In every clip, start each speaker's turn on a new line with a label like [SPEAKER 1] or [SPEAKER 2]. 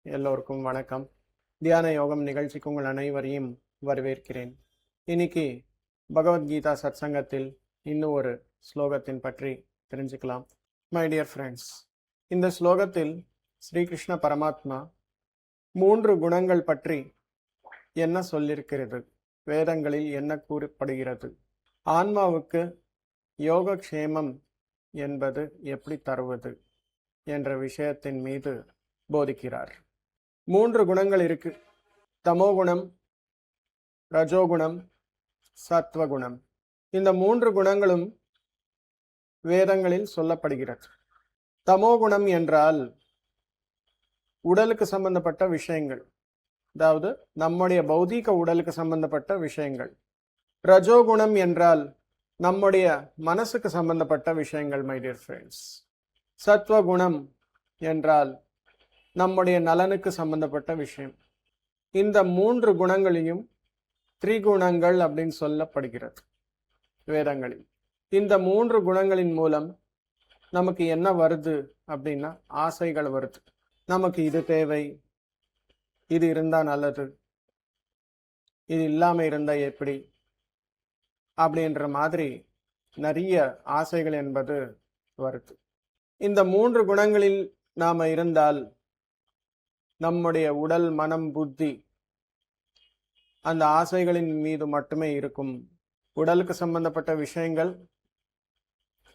[SPEAKER 1] எல்லோருக்கும் வணக்கம். தியான யோகம் நிகழ்ச்சிக்கு உங்கள் அனைவரையும் வரவேற்கிறேன். இன்னைக்கு பகவத்கீதா சத்சங்கத்தில் இன்னும் ஒரு ஸ்லோகத்தின் பற்றி தெரிஞ்சுக்கலாம். மை டியர் ஃப்ரெண்ட்ஸ், இந்த ஸ்லோகத்தில் ஸ்ரீகிருஷ்ண பரமாத்மா 3 குணங்கள் பற்றி என்ன சொல்லியிருக்கிறது, வேதங்களில் என்ன கூறப்படுகிறது, ஆன்மாவுக்கு யோகக்ஷேமம் என்பது எப்படி தருவது என்ற விஷயத்தின் மீது போதிக்கிறார். 3 குணங்கள் இருக்கு. தமோகுணம், ரஜோகுணம், சத்வகுணம். இந்த 3 குணங்களும் வேதங்களில் சொல்லப்படுகிறது. தமோகுணம் என்றால் உடலுக்கு சம்பந்தப்பட்ட விஷயங்கள், அதாவது நம்முடைய பௌதீக உடலுக்கு சம்பந்தப்பட்ட விஷயங்கள். ரஜோகுணம் என்றால் நம்முடைய மனசுக்கு சம்பந்தப்பட்ட விஷயங்கள். மை டியர் ஃப்ரெண்ட்ஸ், சத்வகுணம் என்றால் நம்முடைய நலனுக்கு சம்பந்தப்பட்ட விஷயம். இந்த 3 குணங்களையும் திரிகுணங்கள் அப்படின்னு சொல்லப்படுகிறது வேதங்களில். இந்த 3 குணங்களின் மூலம் நமக்கு என்ன வருது அப்படின்னா ஆசைகள் வருது. நமக்கு இது தேவை, இது இருந்தா நல்லது, இது இல்லாம இருந்தா எப்படி அப்படின்ற மாதிரி நிறைய ஆசைகள் என்பது வருது. இந்த 3 குணங்களில் நாம இருந்தால் நம்முடைய உடல், மனம், புத்தி அந்த ஆசைகளின் மீது மட்டுமே இருக்கும். உடலுக்கு சம்பந்தப்பட்ட விஷயங்கள்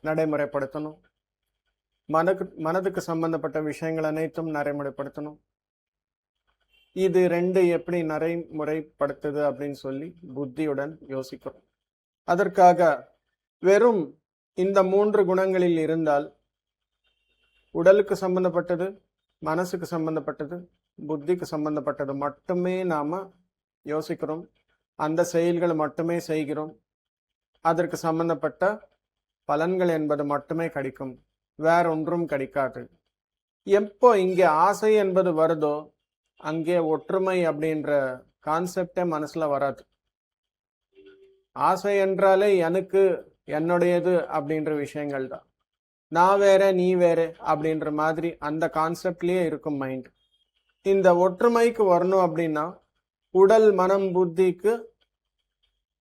[SPEAKER 1] நடைமுறைப்படுத்தணும், மனதுக்கு சம்பந்தப்பட்ட விஷயங்கள் அனைத்தும் நடைமுறைப்படுத்தணும். இது 2 எப்படி நடைமுறைப்படுத்துது அப்படின்னு சொல்லி புத்தியுடன் யோசிக்கிறோம். அதற்காக வெறும் இந்த 3 குணங்களில் இருந்தால் உடலுக்கு சம்பந்தப்பட்டது, மனசுக்கு சம்பந்தப்பட்டது, புத்திக்கு சம்பந்தப்பட்டது மட்டுமே நாம யோசிக்கிறோம், அந்த செயல்கள் மட்டுமே செய்கிறோம். அதற்கு சம்பந்தப்பட்ட பலன்கள் என்பது மட்டுமே கிடைக்கும், வேற ஒன்றும் கிடைக்காது. எப்போ இங்கே ஆசை என்பது வருதோ அங்கே ஒற்றுமை அப்படின்ற கான்செப்டே மனசுல வராது. ஆசை என்றாலே எனக்கு, என்னுடையது அப்படின்ற விஷயங்கள் தான். நான் வேற நீ வேற அப்படின்ற மாதிரி அந்த கான்செப்ட்லயே இருக்கும் மைண்ட். இந்த ஒற்றுமைக்கு வரணும் அப்படின்னா உடல், மனம், புத்திக்கு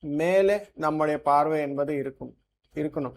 [SPEAKER 1] மேலே நம்முடைய பார்வை என்பது இருக்கணும்.